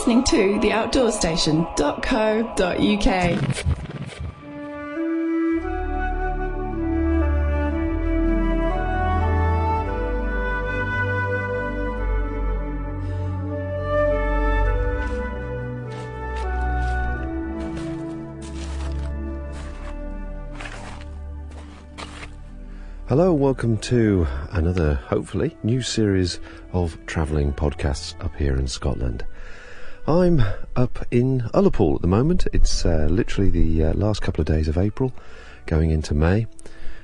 listening to theoutdoorstation.co.uk. Hello, welcome to another, hopefully, new series of travelling podcasts up here in Scotland. I'm up in Ullapool at the moment. It's literally the last couple of days of April, going into May,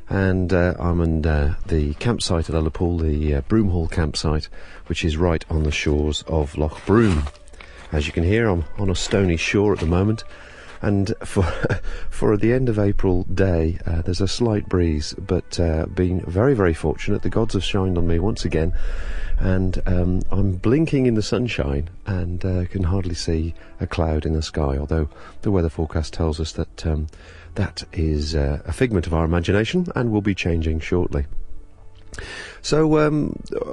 and I'm on the campsite at Ullapool, the Broomhall campsite, which is right on the shores of Loch Broom. As you can hear, I'm on a stony shore at the moment. And for the end of April day, there's a slight breeze, but being very, very fortunate, the gods have shined on me once again, and I'm blinking in the sunshine and can hardly see a cloud in the sky, although the weather forecast tells us that that is a figment of our imagination and will be changing shortly. So,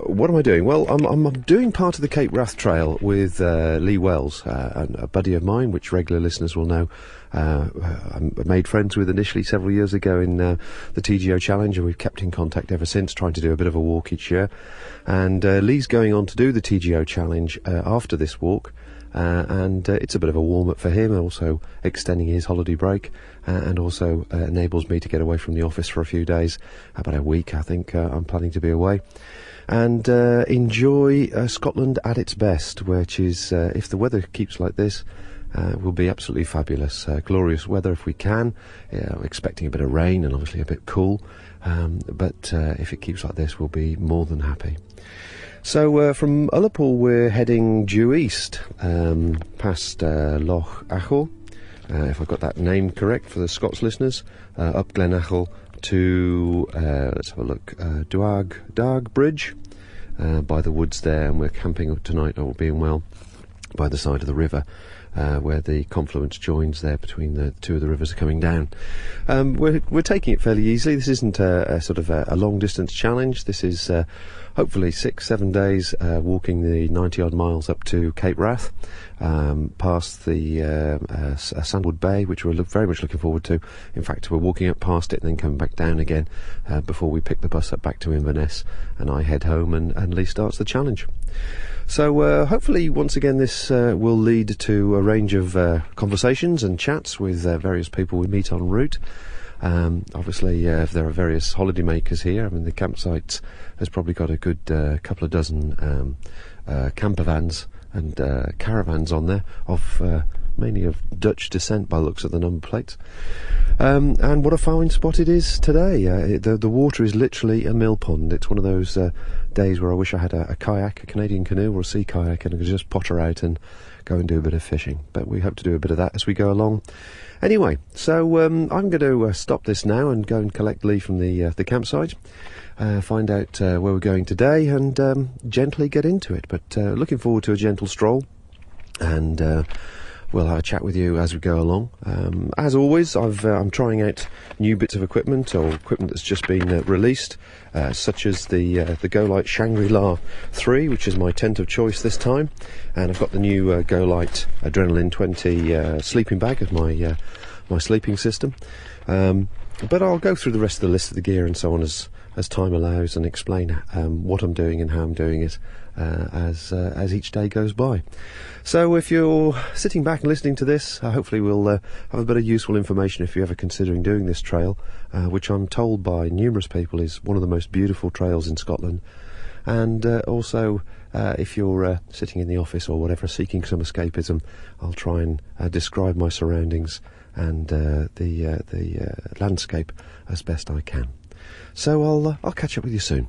what am I doing? Well, I'm doing part of the Cape Wrath Trail with Lee Wells, a buddy of mine, which regular listeners will know. I made friends with initially several years ago in the TGO Challenge, and we've kept in contact ever since, trying to do a bit of a walk each year. And Lee's going on to do the TGO Challenge after this walk. And it's a bit of a warm-up for him, also extending his holiday break, and also enables me to get away from the office for a few days, about a week I think I'm planning to be away, and enjoy Scotland at its best, which is, if the weather keeps like this, will be absolutely fabulous. Glorious weather if we can, expecting a bit of rain and obviously a bit cool, but if it keeps like this, we'll be more than happy. So from Ullapool we're heading due east, past Loch Achel, if I've got that name correct for the Scots listeners, up Glen Achel to, let's have a look, Darg Bridge, by the woods there, and we're camping tonight, all being well, by the side of the river, where the confluence joins there between the two of the rivers coming down. We're taking it fairly easily. This isn't a sort of a long distance challenge. This is hopefully 6-7 days walking the 90-odd miles up to Cape Wrath, past the Sandwood Bay, which we're very much looking forward to. In fact, we're walking up past it and then coming back down again before we pick the bus up back to Inverness, and I head home and Lee starts the challenge. So hopefully once again this will lead to a range of conversations and chats with various people we meet en route. Obviously if there are various holiday makers here, I mean the campsite has probably got a good couple of dozen camper vans and caravans on there, of mainly of Dutch descent by the looks of the number plates. And what a fine spot it is today. The water is literally a mill pond. It's one of those days where I wish I had a kayak, a Canadian canoe or a sea kayak, and I could just potter out and go and do a bit of fishing. But we hope to do a bit of that as we go along. Anyway, so I'm going to stop this now and go and collect Lee from the campsite, find out where we're going today, and gently get into it. But looking forward to a gentle stroll, and we'll have a chat with you as we go along. As always, I'm trying out new bits of equipment, or equipment that's just been released, such as the Go-Lite Shangri-La 3, which is my tent of choice this time, and I've got the new Go-Lite Adrenaline 20 sleeping bag as my sleeping system. But I'll go through the rest of the list of the gear and so on as time allows, and explain what I'm doing and how I'm doing it as each day goes by. So if you're sitting back and listening to this, hopefully we'll have a bit of useful information if you're ever considering doing this trail, which I'm told by numerous people is one of the most beautiful trails in Scotland. And also, if you're sitting in the office or whatever, seeking some escapism, I'll try and describe my surroundings and the landscape as best I can. So I'll catch up with you soon.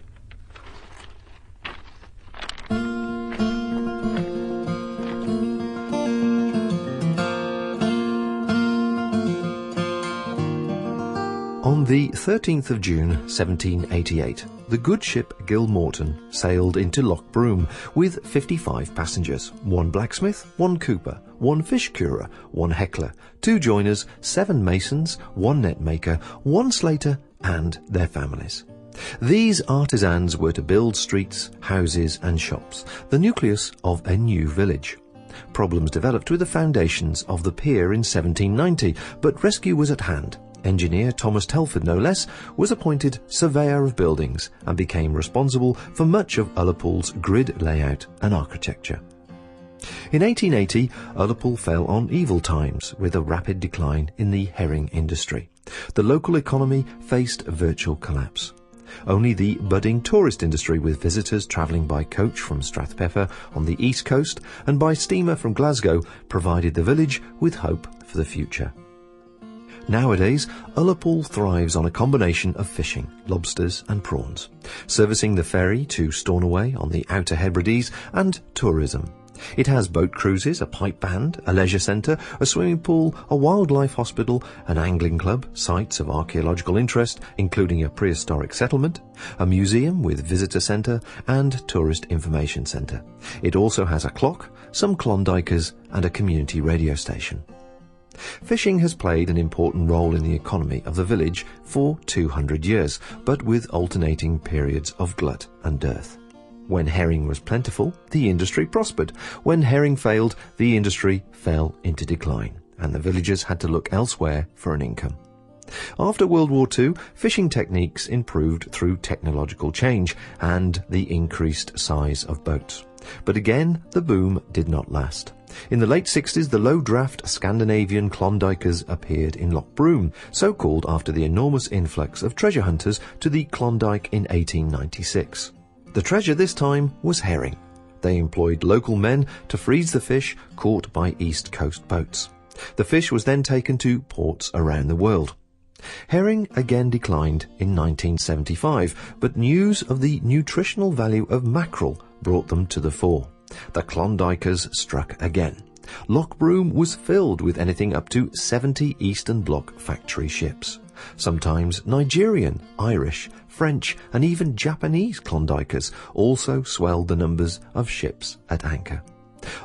On the 13th of June 1788, the good ship Gilmorton sailed into Loch Broom with 55 passengers, 1 blacksmith, 1 cooper, 1 fish curer, 1 heckler, 2 joiners, 7 masons, 1 net maker, 1 slater, and their families. These artisans were to build streets, houses and shops, the nucleus of a new village. problems developed with the foundations of the pier in 1790, but rescue was at hand. Engineer Thomas Telford, no less, was appointed surveyor of buildings and became responsible for much of Ullapool's grid layout and architecture. In 1880, Ullapool fell on evil times with a rapid decline in the herring industry. The local economy faced virtual collapse. Only the budding tourist industry, with visitors travelling by coach from Strathpeffer on the east coast and by steamer from Glasgow, provided the village with hope for the future. Nowadays, Ullapool thrives on a combination of fishing, lobsters and prawns, servicing the ferry to Stornoway on the Outer Hebrides, and tourism. It has boat cruises, a pipe band, a leisure centre, a swimming pool, a wildlife hospital, an angling club, sites of archaeological interest, including a prehistoric settlement, a museum with visitor centre, and tourist information centre. It also has a clock, some Klondikers, and a community radio station. Fishing has played an important role in the economy of the village for 200 years, but with alternating periods of glut and dearth. When herring was plentiful, the industry prospered. When herring failed, the industry fell into decline, and the villagers had to look elsewhere for an income. After World War II, fishing techniques improved through technological change and the increased size of boats. But again, the boom did not last. In the late 60s, the low-draft Scandinavian Klondikers appeared in Loch Broom, so called after the enormous influx of treasure hunters to the Klondike in 1896. The treasure this time was herring. They employed local men to freeze the fish caught by East Coast boats. The fish was then taken to ports around the world. Herring again declined in 1975, but news of the nutritional value of mackerel brought them to the fore. The Klondikers struck again. Loch Broom was filled with anything up to 70 Eastern Bloc factory ships. Sometimes Nigerian, Irish, French and even Japanese Klondikers also swelled the numbers of ships at anchor.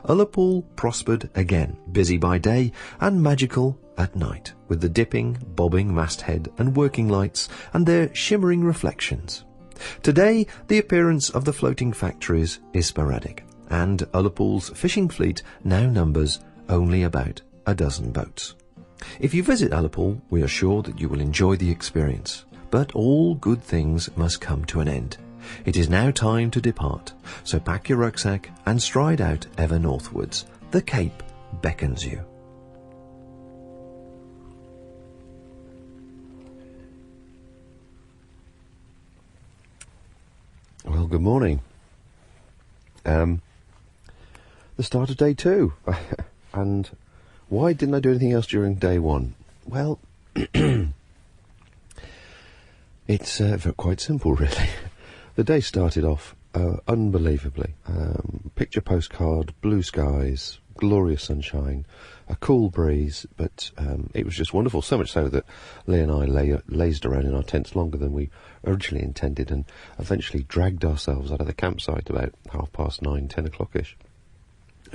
Ullapool prospered again, busy by day and magical at night, with the dipping, bobbing masthead and working lights and their shimmering reflections. Today, the appearance of the floating factories is sporadic, and Ullapool's fishing fleet now numbers only about a dozen boats. If you visit Ullapool, we are sure that you will enjoy the experience. But all good things must come to an end. It is now time to depart, so pack your rucksack and stride out ever northwards. The Cape beckons you. Well, good morning. The start of day 2. And why didn't I do anything else during day 1? Well, it's quite simple, really. The day started off unbelievably. Picture postcard, blue skies, glorious sunshine, a cool breeze, but it was just wonderful. So much so that Lee and I lazed around in our tents longer than we originally intended, and eventually dragged ourselves out of the campsite about 9:30, 10 o'clock-ish,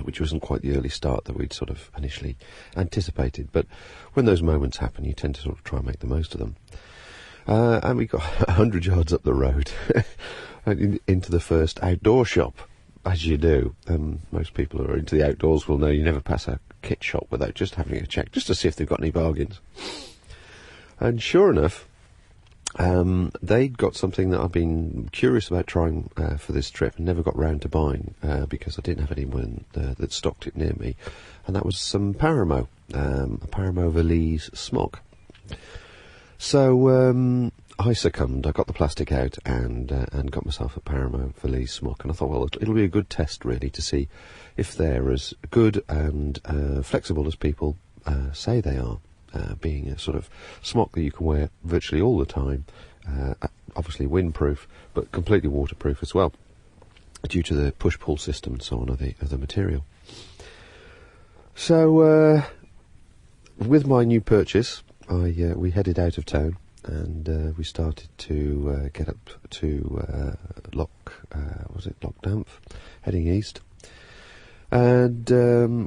which wasn't quite the early start that we'd sort of initially anticipated. But when those moments happen, you tend to sort of try and make the most of them. And we got 100 yards up the road into the first outdoor shop, as you do. Most people who are into the outdoors will know you never pass a kit shop without just having a check, just to see if they've got any bargains. And sure enough, they'd got something that I've been curious about trying for this trip and never got round to buying because I didn't have anyone that stocked it near me, and that was some Paramo, a Paramo Valise smock. So I succumbed. I got the plastic out and got myself a Paramo Valise smock, and I thought, well, it'll be a good test really to see if they're as good and flexible as people say they are, being a sort of smock that you can wear virtually all the time, obviously windproof, but completely waterproof as well, due to the push-pull system and so on of the material. So with my new purchase, we headed out of town, and we started to get up to Loch Damph, heading east. And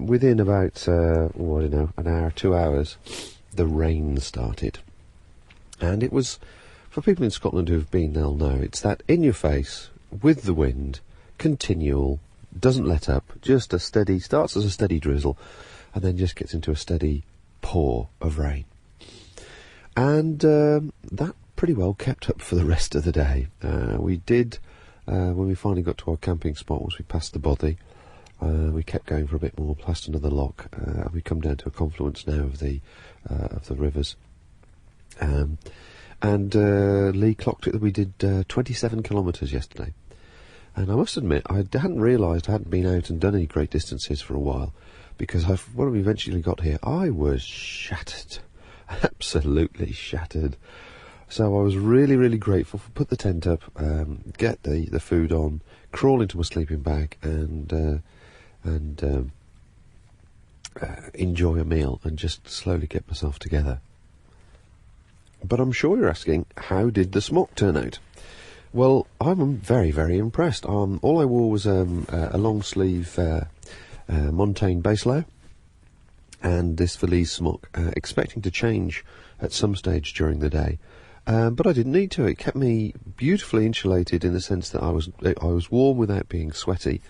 within about, an hour, 2 hours, the rain started. And it was, for people in Scotland who have been, they'll know, it's that in-your-face, with the wind, continual doesn't let up, just a steady, starts as a steady drizzle, and then just gets into a steady pour of rain. And that pretty well kept up for the rest of the day. We did, when we finally got to our camping spot, once we passed the bothy, we kept going for a bit more, past another lock. We come down to a confluence now of the rivers. And Lee clocked it that we did 27 kilometres yesterday. And I must admit, I hadn't realised I hadn't been out and done any great distances for a while, because when we eventually got here, I was shattered. Absolutely shattered. So I was really, really grateful for put the tent up, get the food on, crawl into my sleeping bag, and enjoy a meal and just slowly get myself together. But I'm sure you're asking, how did the smock turn out? Well, I'm very, very impressed. All I wore was a long sleeve Montaigne base layer and this Valise smock, expecting to change at some stage during the day. But I didn't need to. It kept me beautifully insulated in the sense that I was warm without being sweaty.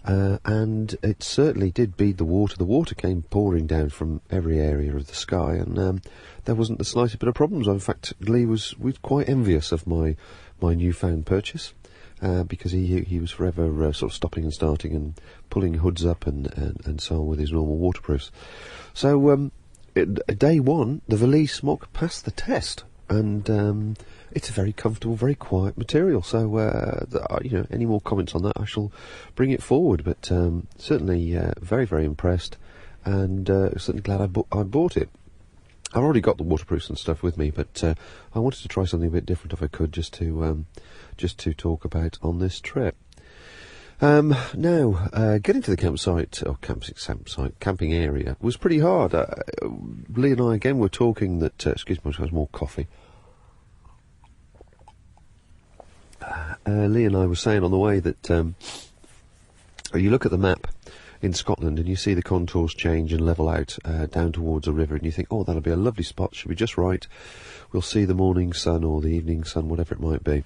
And it certainly did bead the water. The water came pouring down from every area of the sky, and there wasn't the slightest bit of problems. In fact, Lee was quite envious of my newfound purchase, because he was forever sort of stopping and starting and pulling hoods up and so on with his normal waterproofs. So day one, the Valise smock passed the test, and it's a very comfortable, very quiet material. So any more comments on that, I shall bring it forward. But certainly very, very impressed, and certainly glad I bought it. I've already got the waterproofs and stuff with me, but I wanted to try something a bit different if I could, just to talk about on this trip. Now, getting to the camping area was pretty hard. Lee and I again were talking that, excuse me, I have more coffee. Lee and I were saying on the way that you look at the map in Scotland and you see the contours change and level out down towards a river, and you think, oh, that'll be a lovely spot, should be just right. We'll see the morning sun or the evening sun, whatever it might be.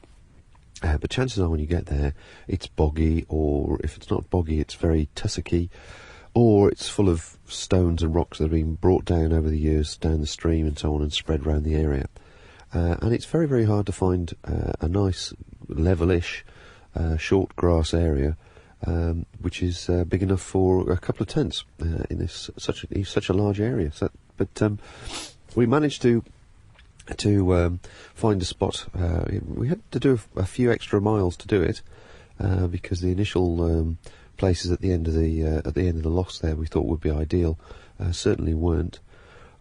But chances are when you get there, it's boggy, or if it's not boggy, it's very tussocky, or it's full of stones and rocks that have been brought down over the years, down the stream and so on, and spread around the area. And it's very, very hard to find a nice, level-ish, short grass area, which is big enough for a couple of tents in such a large area. But we managed to find a spot. We had to do a few extra miles to do it, because the initial places at the end of the loss there we thought would be ideal certainly weren't.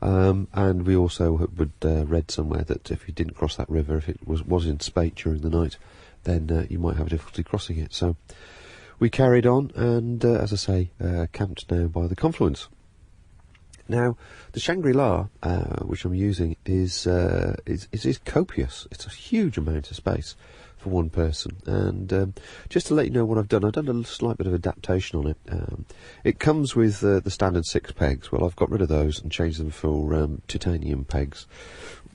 And we also would read somewhere that if you didn't cross that river, if it was in spate during the night, then you might have difficulty crossing it. So we carried on, and as I say, camped now by the confluence. Now, the Shangri-La, which I'm using, is copious. It's a huge amount of space for one person. And just to let you know what I've done a slight bit of adaptation on it. It comes with the standard 6 pegs. Well, I've got rid of those and changed them for titanium pegs,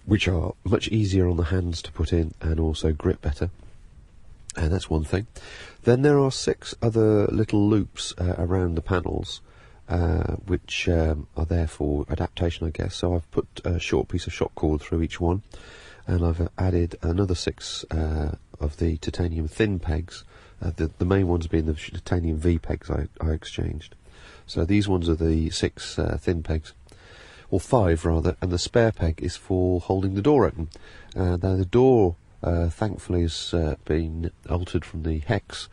which are much easier on the hands to put in and also grip better. And that's one thing. Then there are 6 other little loops around the panels, which are there for adaptation, I guess. So I've put a short piece of shock cord through each one, and I've added another 6 of the titanium thin pegs, the main ones being the titanium V pegs I exchanged. So these ones are the 6 thin pegs, or 5 rather, and the spare peg is for holding the door open. Now the door thankfully has been altered from the hex,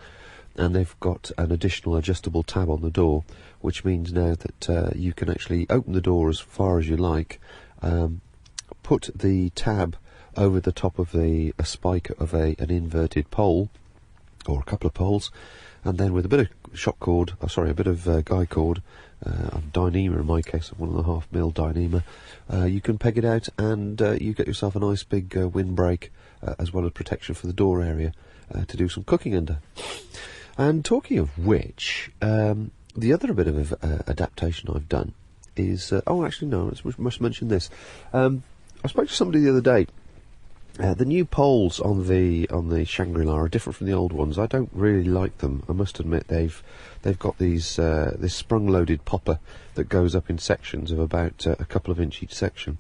and they've got an additional adjustable tab on the door, which means now that you can actually open the door as far as you like, put the tab over the top of a spike of an inverted pole, or a couple of poles, and then with a bit of shock cord, a bit of guy cord, a Dyneema in my case, a 1.5mm Dyneema, you can peg it out, and you get yourself a nice big windbreak, as well as protection for the door area, to do some cooking under. And talking of which, the other bit of adaptation I've done is... I must mention this. I spoke to somebody the other day The new poles on the Shangri-La are different from the old ones. I don't really like them. I must admit they've got these this sprung-loaded popper that goes up in sections of about a couple of inch each section,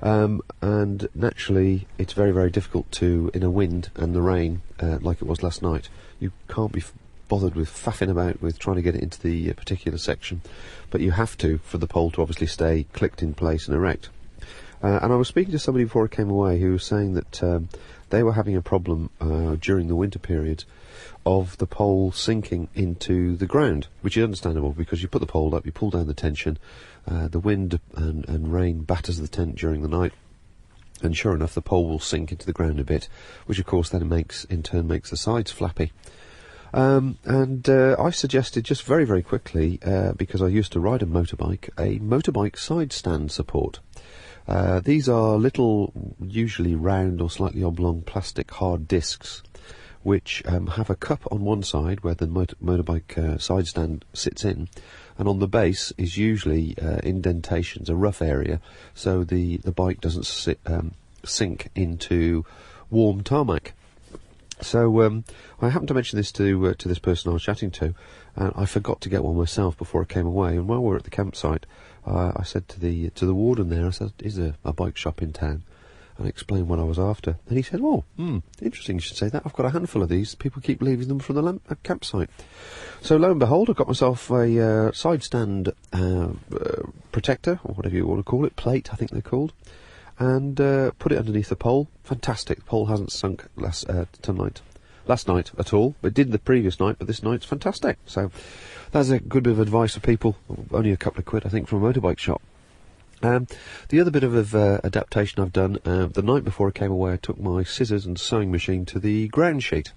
and naturally it's very, very difficult to, in a wind and the rain like it was last night. You can't be bothered with faffing about with trying to get it into the particular section, but you have to for the pole to obviously stay clicked in place and erect. And I was speaking to somebody before I came away who was saying that they were having a problem during the winter period of the pole sinking into the ground, which is understandable because you put the pole up, you pull down the tension, the wind and rain batters the tent during the night, and sure enough the pole will sink into the ground a bit, which of course then in turn makes the sides flappy. I suggested just very, very quickly, because I used to ride a motorbike side stand support. These are little, usually round or slightly oblong plastic hard discs, which have a cup on one side where the motorbike side stand sits in, and on the base is usually indentations, a rough area, so the bike doesn't sink into warm tarmac. So I happened to mention this to this person I was chatting to, and I forgot to get one myself before I came away. And while we were at the campsite, I said to the warden there, I said, "Is there a bike shop in town?" And I explained what I was after. And he said, "Oh, interesting you should say that. I've got a handful of these. People keep leaving them from the campsite." So lo and behold, I got myself a side stand protector, or whatever you want to call it, plate I think they're called, and put it underneath the pole. Fantastic. The pole hasn't sunk last night at all. It did the previous night, but this night's fantastic. So that's a good bit of advice for people. Only a couple of quid, I think, from a motorbike shop. The other bit of adaptation I've done, the night before I came away, I took my scissors and sewing machine to the ground sheet.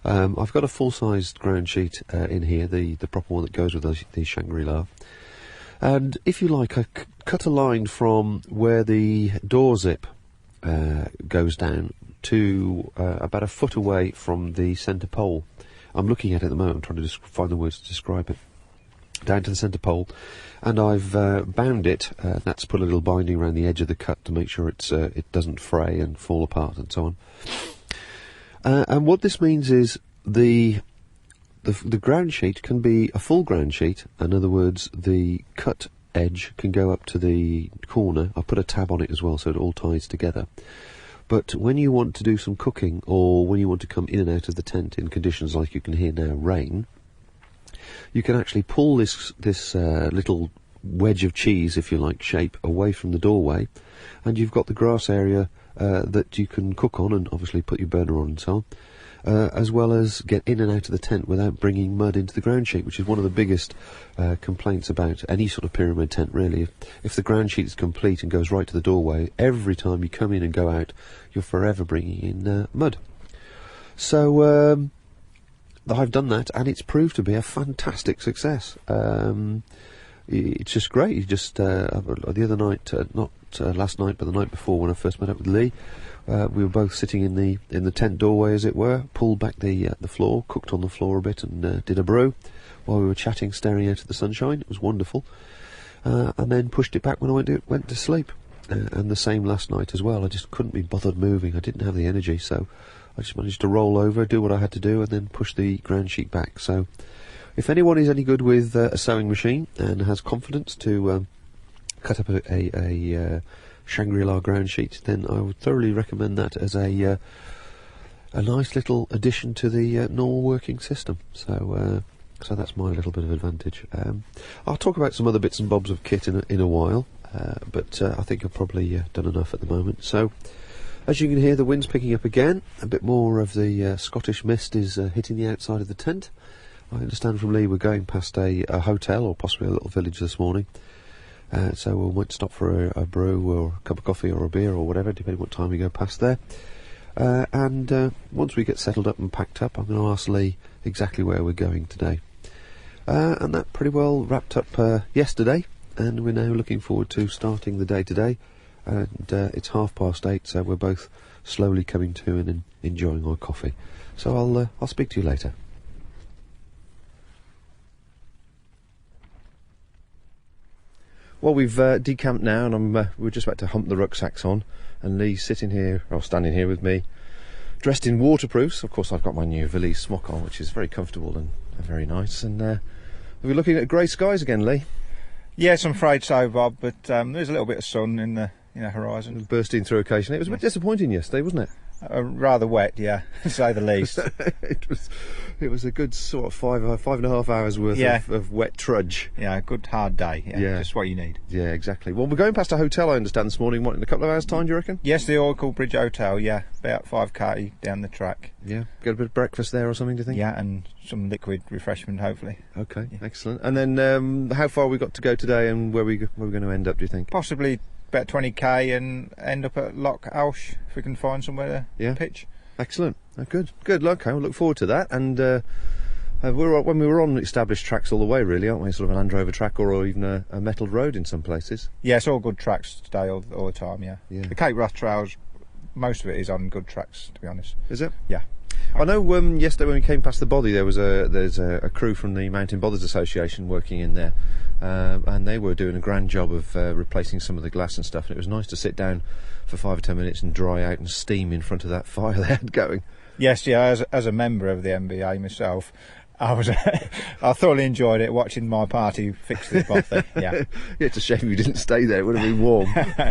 I've got a full-sized ground sheet in here, the proper one that goes with the Shangri-La. And if you like, I cut a line from where the door zip goes down to about a foot away from the centre pole. I'm looking at it at the moment, trying to find the words to describe it. Down to the centre pole, and I've bound it. That's put a little binding around the edge of the cut to make sure it doesn't fray and fall apart and so on. And what this means is the ground sheet can be a full ground sheet. In other words, the cut edge can go up to the corner. I put a tab on it as well so it all ties together. But when you want to do some cooking, or when you want to come in and out of the tent in conditions like you can hear now, rain, you can actually pull this little wedge of cheese, if you like, shape away from the doorway, and you've got the grass area that you can cook on and obviously put your burner on and so on, as well as get in and out of the tent without bringing mud into the ground sheet, which is one of the biggest complaints about any sort of pyramid tent, really. If the ground sheet is complete and goes right to the doorway, every time you come in and go out, you're forever bringing in mud. So I've done that, and it's proved to be a fantastic success. It's just great. You just the other night, not last night, but the night before, when I first met up with Lee, we were both sitting in the tent doorway, as it were, pulled back the floor, cooked on the floor a bit, and did a brew while we were chatting, staring out at the sunshine. It was wonderful. And then pushed it back when I went to sleep. And the same last night as well. I just couldn't be bothered moving. I didn't have the energy, so I just managed to roll over, do what I had to do, and then push the ground sheet back. So if anyone is any good with a sewing machine and has confidence to cut up a Shangri-La ground sheet, then I would thoroughly recommend that as a nice little addition to the normal working system. So that's my little bit of advantage. I'll talk about some other bits and bobs of kit in a while, but I think I've probably done enough at the moment. So as you can hear, the wind's picking up again. A bit more of the Scottish mist is hitting the outside of the tent. I understand from Lee we're going past a hotel, or possibly a little village this morning. So we might stop for a brew or a cup of coffee or a beer or whatever, depending what time we go past there. And once we get settled up and packed up, I'm going to ask Lee exactly where we're going today. And that pretty well wrapped up yesterday, and we're now looking forward to starting the day today. And it's 8:30, so we're both slowly coming to and enjoying our coffee. So I'll speak to you later. Well, we've decamped now, and we're just about to hump the rucksacks on, and Lee's sitting here, or standing here with me, dressed in waterproofs. Of course, I've got my new valise smock on, which is very comfortable and very nice. And we're looking at grey skies again, Lee. Yes, I'm afraid so, Bob, but there's a little bit of sun in the horizon. Bursting through occasionally. It was a bit disappointing yesterday, wasn't it? Rather wet, yeah, to say the least. It was a good sort of 5.5 hours worth of wet trudge. Yeah, a good hard day. Yeah, just what you need. Yeah, exactly. Well, we're going past a hotel, I understand, this morning. What, in a couple of hours' time, do you reckon? Yes, the Ullapool Bridge Hotel. Yeah, about 5k down the track. Yeah, get a bit of breakfast there or something, do you think? Yeah, and some liquid refreshment, hopefully. Okay, excellent. And then how far we got to go today, and where we're going to end up, do you think? Possibly about 20k and end up at Loch Alsh if we can find somewhere to pitch. Excellent. Good luck. I look forward to that. And when we were on established tracks all the way, really, aren't we? Sort of a Land Rover track or even a metalled road in some places. Yeah, it's all good tracks today all the time. Yeah. The Cape Wrath Trails, most of it is on good tracks, to be honest. Is it? Yeah. I know yesterday when we came past the body, there's a crew from the Mountain Bothers Association working in there, and they were doing a grand job of replacing some of the glass and stuff, and it was nice to sit down for 5 or 10 minutes and dry out and steam in front of that fire they had going. Yes, yeah, as a member of the MBA myself, I thoroughly enjoyed it, watching my party fix the bothy. Yeah. It's a shame you didn't stay there. It would have been warm.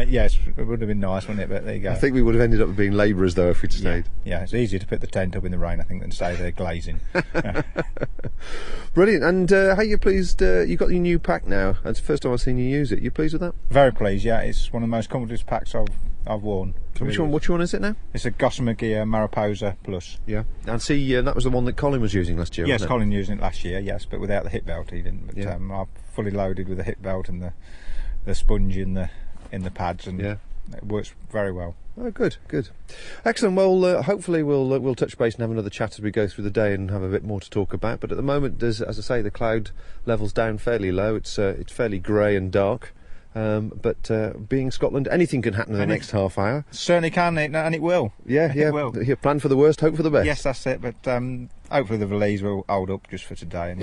Yes, it would have been nice, wouldn't it? But there you go. I think we would have ended up being labourers though if we'd stayed. Yeah, it's easier to put the tent up in the rain, I think, than stay there glazing. Brilliant. And how are you pleased? You got your new pack now. That's the first time I've seen you use it. You pleased with that? Very pleased. Yeah, it's one of the most comfortable packs I've worn. Which one is it now? It's a Gossamer Gear Mariposa Plus. Yeah. And see, that was the one that Colin was using last year. Yes, wasn't it? Colin using it last year. Yes, but without the hip belt, he didn't. But I'm fully loaded with the hip belt and the sponge in the pads, and it works very well. Oh, good. Excellent. Well, hopefully we'll touch base and have another chat as we go through the day and have a bit more to talk about. But at the moment, as I say, the cloud level's down fairly low. It's fairly grey and dark. But being Scotland, anything can happen in the next half hour. Certainly can, and it will. Yeah. It will. Plan for the worst, hope for the best. Yes, that's it. But hopefully the valise will hold up just for today.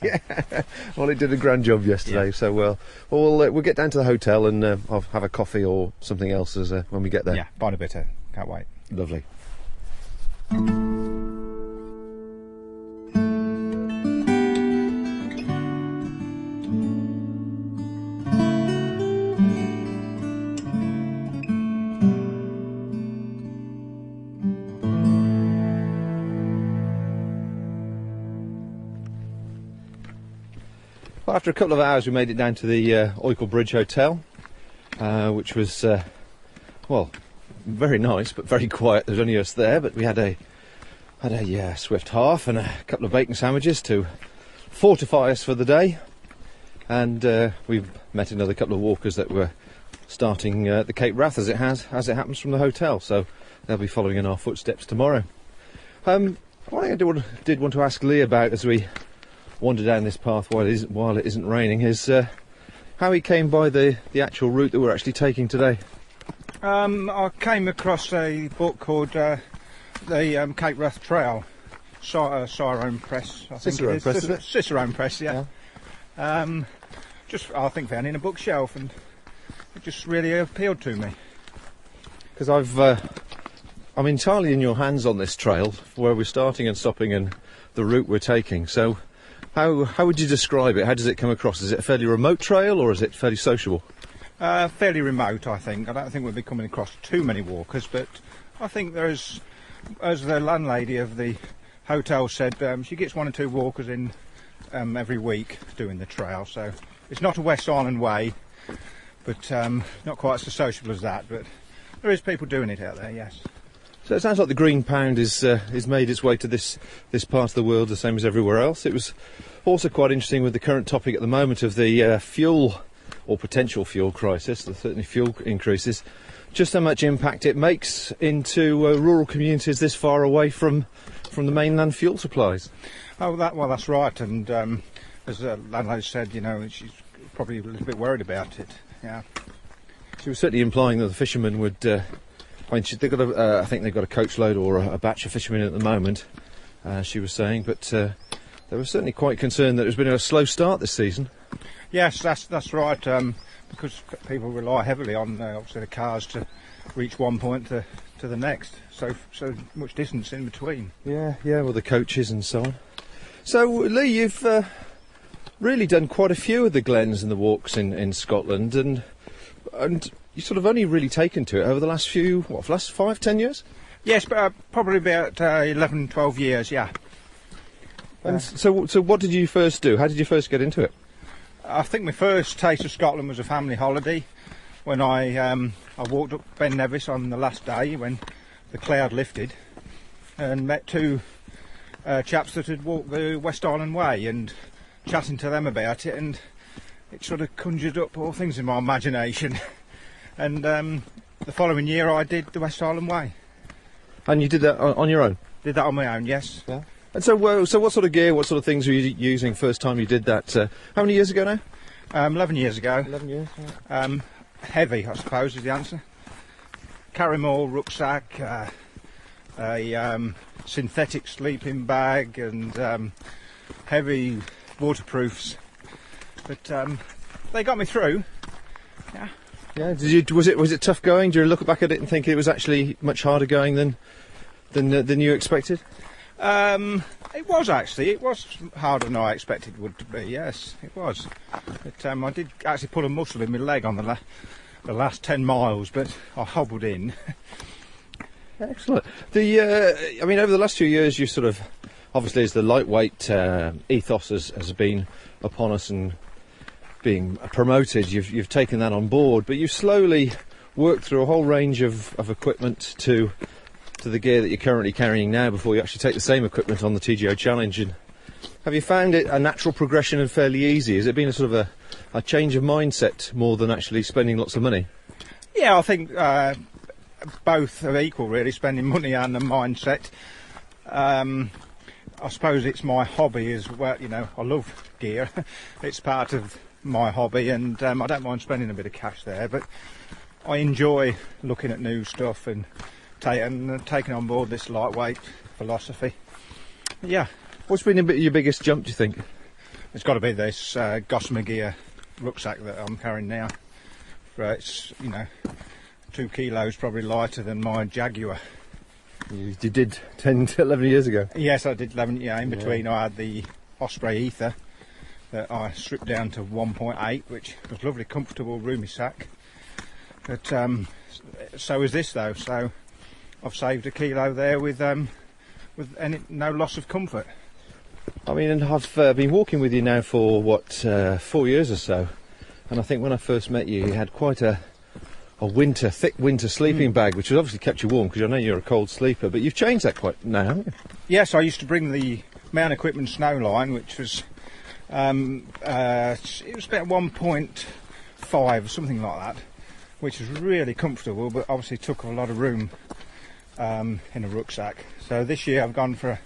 Yeah. Well, it did a grand job yesterday. So we'll get down to the hotel and I'll have a coffee or something else when we get there. Yeah, bite a bitter. Can't wait. Lovely. Well, after a couple of hours we made it down to the Ullapool Bridge Hotel, which was, very nice but very quiet. There's only us there, but we had a swift half and a couple of bacon sandwiches to fortify us for the day, and we've met another couple of walkers that were starting the Cape Wrath as it happens from the hotel, so they'll be following in our footsteps tomorrow. One thing I did want to ask Lee about as we wander down this path while it isn't raining is how he came by the actual route that we're actually taking today. I came across a book called the Cape Wrath Trail, Cicerone Press. Cicerone Press, is it? Cicerone Press, yeah. I think found it in a bookshelf, and it just really appealed to me. Because I'm entirely in your hands on this trail, where we're starting and stopping and the route we're taking. So how would you describe it? How does it come across? Is it a fairly remote trail or is it fairly sociable? Fairly remote, I think. I don't think we'll be coming across too many walkers, but I think there's, as the landlady of the hotel said, she gets 1 or 2 walkers in every week doing the trail. So it's not a West Island way, but not quite so sociable as that. But there is people doing it out there, yes. So it sounds like the green pound is made its way to this part of the world, the same as everywhere else. It was also quite interesting with the current topic at the moment of the fuel or potential fuel crisis, certainly fuel increases, just how much impact it makes into rural communities this far away from the mainland fuel supplies. Oh, that's right. And as the landlady said, she's probably a little bit worried about it. Yeah. She was certainly implying that the fishermen would. I think they've got a coach load or a batch of fishermen at the moment, she was saying, but they were certainly quite concerned that there's been a slow start this season. Yes, that's right. Because people rely heavily on obviously the cars to reach one point to the next. So much distance in between. Yeah, well, the coaches and so on. So, Lee, you've really done quite a few of the glens and the walks in Scotland, and you sort of only really taken to it over the last last 5-10 years? Yes, but probably about 11, 12 years, yeah. And so what did you first do? How did you first get into it? I think my first taste of Scotland was a family holiday when I walked up Ben Nevis on the last day when the cloud lifted and met two chaps that had walked the West Island Way, and chatting to them about it, and it sort of conjured up all things in my imagination. And the following year I did the West Island Way. And you did that on your own? Did that on my own, yes. Yeah. And so what sort of gear, what sort of things were you using first time you did that? How many years ago now? 11 years ago. 11 years, yeah. Heavy, I suppose, is the answer. Carrymore rucksack, a synthetic sleeping bag, and heavy waterproofs. But they got me through. Yeah. Yeah. Was it tough going? Do you look back at it and think it was actually much harder going than you expected? It was actually. It was harder than I expected it would be. Yes, it was. But I did actually pull a muscle in my leg on the last 10 miles, but I hobbled in. Excellent. I mean, over the last few years, you sort of, obviously, as the lightweight ethos has been upon us and being promoted, you've taken that on board, but you've slowly worked through a whole range of equipment to the gear that you're currently carrying now before you actually take the same equipment on the TGO Challenge. And have you found it a natural progression and fairly easy? Has it been a sort of a change of mindset more than actually spending lots of money? Yeah, I think both are equal, really, spending money and the mindset. I suppose it's my hobby as well. You know, I love gear. It's part of my hobby, and I don't mind spending a bit of cash there, but I enjoy looking at new stuff and taking on board this lightweight philosophy. Yeah. What's been your biggest jump, do you think? It's got to be this Gossamer Gear rucksack that I'm carrying now. It's 2 kilos probably lighter than my Jaguar. You did 10 to 11 years ago? Yes, I did 11. Yeah, in between I had the Osprey Ether that I stripped down to 1.8, which was lovely, comfortable, roomy sack. But so is this though. So I've saved a kilo there with no loss of comfort. I mean, and I've been walking with you now for 4 years or so, and I think when I first met you, you had quite a thick winter sleeping bag, which has obviously kept you warm because I know you're a cold sleeper. But you've changed that quite now, haven't you? Yes, I used to bring the Mount Equipment Snowline, which was it was about 1.5 or something like that, which was really comfortable, but obviously took a lot of room in a rucksack. So this year I've gone for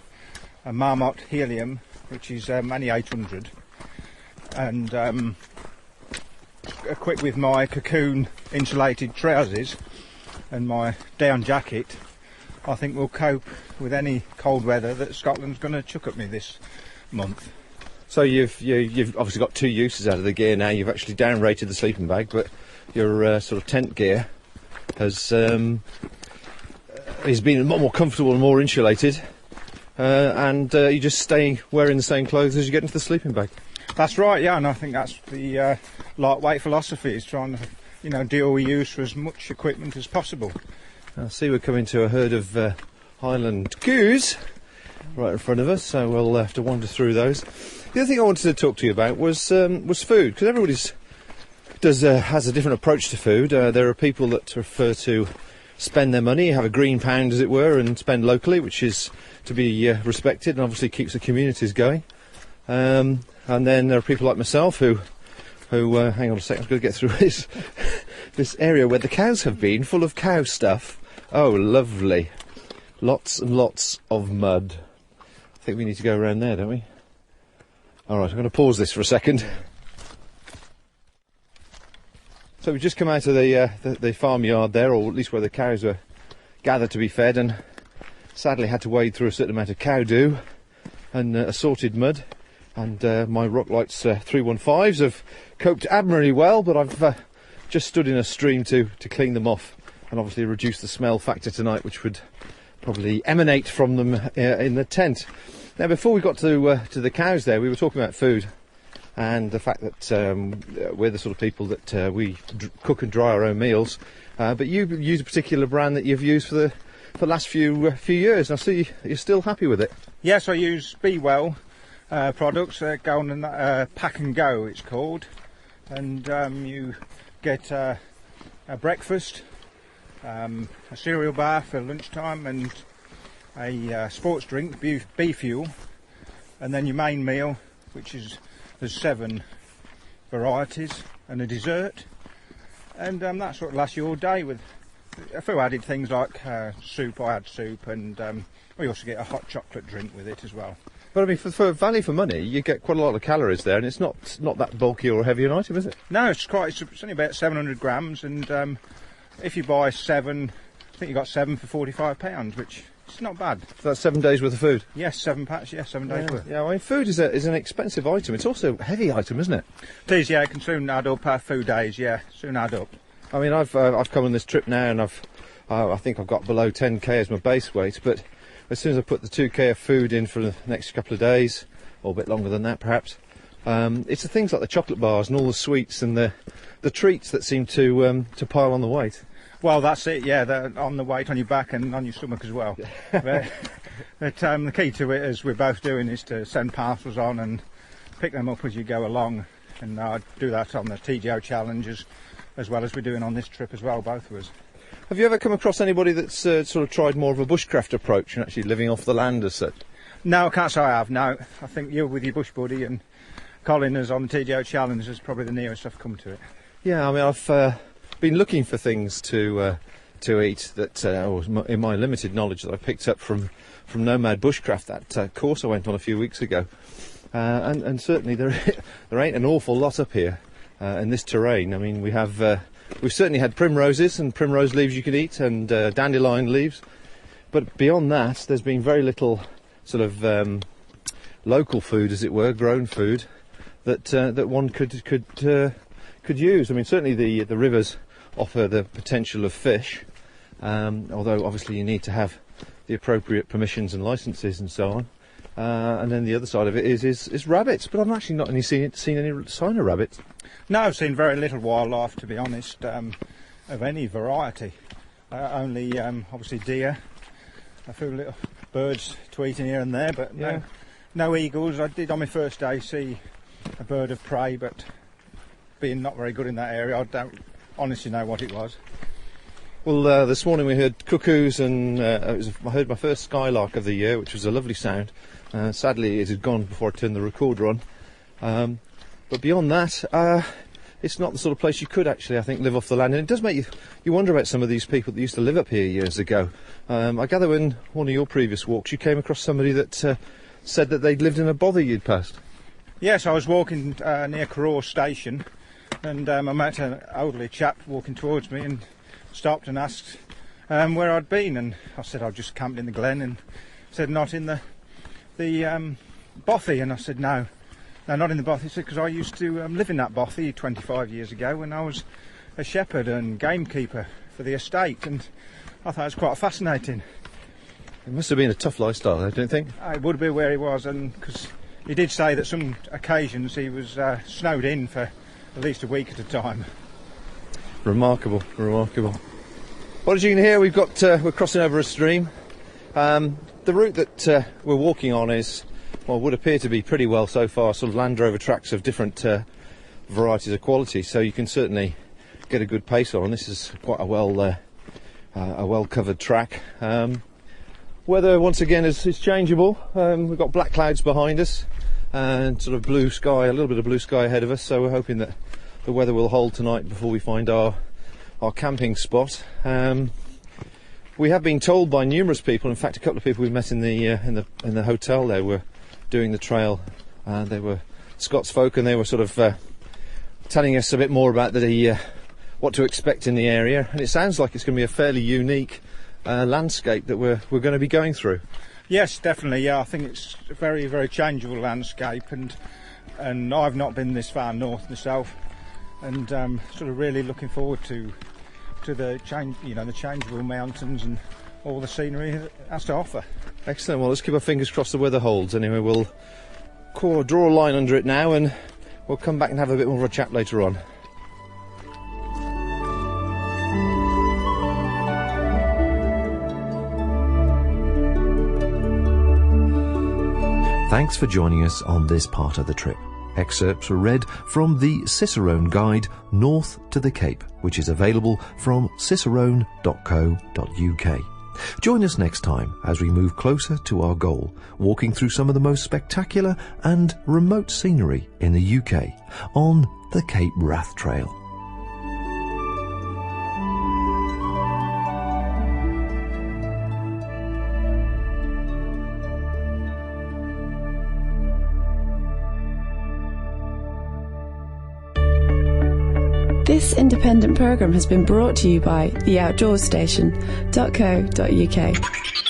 a Marmot Helium, which is only 800, and equipped with my Cocoon insulated trousers and my down jacket. I think we'll cope with any cold weather that Scotland's going to chuck at me this month. So you've obviously got 2 uses out of the gear now. You've actually down-rated the sleeping bag, but your sort of tent gear has been a lot more comfortable and more insulated, and you just stay wearing the same clothes as you get into the sleeping bag. That's right, yeah, and I think that's the lightweight philosophy, is trying to do we use for as much equipment as possible. I see we're coming to a herd of Highland coos right in front of us, so we'll have to wander through those. The other thing I wanted to talk to you about was food, because everybody has a different approach to food. There are people that prefer to spend their money, have a green pound as it were, and spend locally, which is to be respected and obviously keeps the communities going. And then there are people like myself who hang on a second, I've got to get through this area where the cows have been, full of cow stuff. Oh, lovely. Lots and lots of mud. I think we need to go around there, don't we? Alright, I'm going to pause this for a second. So we've just come out of the farmyard there, or at least where the cows were gathered to be fed, and sadly had to wade through a certain amount of cow doo and assorted mud. and my Rocklights 315s have coped admirably well, but I've just stood in a stream to clean them off and obviously reduce the smell factor tonight, which would probably emanate from them in the tent. Now, before we got to the cows there, we were talking about food and the fact that we're the sort of people that we cook and dry our own meals. But you use a particular brand that you've used for the last few years, and I see you're still happy with it. Yes, I use Be Well products. Go on Pack and Go, it's called, and you get a breakfast, a cereal bar for lunchtime, and a sports drink, Bee Fuel, and then your main meal, which is there's 7 varieties, and a dessert, and that sort of lasts you all day with a few added things like soup. I add soup, and we also get a hot chocolate drink with it as well. But I mean, for value for money, you get quite a lot of calories there, and it's not that bulky or heavy an item, is it? No, it's only about 700 grams, and if you buy 7, I think you got 7 for £45, which is not bad. So that's 7 days worth of food? Yes, 7 packs, yes, 7 days worth. Yeah, I mean, food is an expensive item. It's also a heavy item, isn't it? It is, yeah, it can soon add up, a few days, yeah, soon add up. I mean, I've come on this trip now, and I think I've got below 10k as my base weight, but as soon as I put the 2k of food in for the next couple of days, or a bit longer than that perhaps, it's the things like the chocolate bars and all the sweets and the treats that seem to pile on the weight. Well, that's it, yeah, they're on the weight on your back and on your stomach as well. but the key to it, as we're both doing, is to send parcels on and pick them up as you go along, and I do that on the TGO challenges as well as we're doing on this trip as well, both of us. Have you ever come across anybody that's sort of tried more of a bushcraft approach and actually living off the land as such? No, I can't say I have, no. I think you with your bush buddy and Colin is on the TGO challenge is probably the nearest I've come to it. Yeah, I mean, I've been looking for things to eat that, in my limited knowledge, that I picked up from Nomad Bushcraft, that course I went on a few weeks ago. And certainly there ain't an awful lot up here in this terrain. I mean, we've certainly had primroses and primrose leaves you could eat, and dandelion leaves, but beyond that there's been very little sort of local food, as it were, grown food that one could use. I mean, certainly the rivers offer the potential of fish, although obviously you need to have the appropriate permissions and licenses and so on. And then the other side of it is rabbits, but I've actually not seen any sign of rabbits. No, I've seen very little wildlife, to be honest, of any variety. Only obviously deer, a few little birds tweeting here and there, but yeah. No eagles. I did on my first day see a bird of prey, but being not very good in that area, I don't honestly know what it was. Well, this morning we heard cuckoos, and I heard my first skylark of the year, which was a lovely sound. Sadly, it had gone before I turned the recorder on. But beyond that, it's not the sort of place you could actually, I think, live off the land. And it does make you wonder about some of these people that used to live up here years ago. I gather in one of your previous walks you came across somebody that said that they'd lived in a bother you'd passed. Yes, I was walking near Carraw Station, and I met an elderly chap walking towards me and stopped and asked where I'd been, and I said I'd just camped in the glen, and said not in the bothy, and I said no, not in the bothy. He said because I used to live in that bothy 25 years ago when I was a shepherd and gamekeeper for the estate, and I thought it was quite fascinating. It must have been a tough lifestyle, I don't think. It would be where he was, and because he did say that some occasions he was snowed in for at least a week at a time. Remarkable, remarkable. What as you can hear, we're crossing over a stream. The route that we're walking on is, well, would appear to be pretty well so far, sort of Land Rover tracks of different varieties of quality, so you can certainly get a good pace on. This is quite a well covered track. Weather once again is changeable. We've got black clouds behind us and sort of blue sky, a little bit of blue sky ahead of us, so we're hoping that the weather will hold tonight before we find our camping spot. We have been told by numerous people, in fact a couple of people we met in the hotel there were doing the trail, they were Scots folk, and they were sort of telling us a bit more about what to expect in the area, and it sounds like it's going to be a fairly unique landscape that we're going to be going through. Yes, definitely. Yeah, I think it's a very, very changeable landscape, and I've not been this far north myself, and sort of really looking forward to the change, the changeable mountains and all the scenery it has to offer. Excellent. Well, let's keep our fingers crossed the weather holds. Anyway, we'll draw a line under it now, and we'll come back and have a bit more of a chat later on. Thanks for joining us on this part of the trip. Excerpts were read from the Cicerone Guide North to the Cape, which is available from cicerone.co.uk. Join us next time as we move closer to our goal, walking through some of the most spectacular and remote scenery in the UK on the Cape Wrath Trail. This independent programme has been brought to you by theoutdoorstation.co.uk.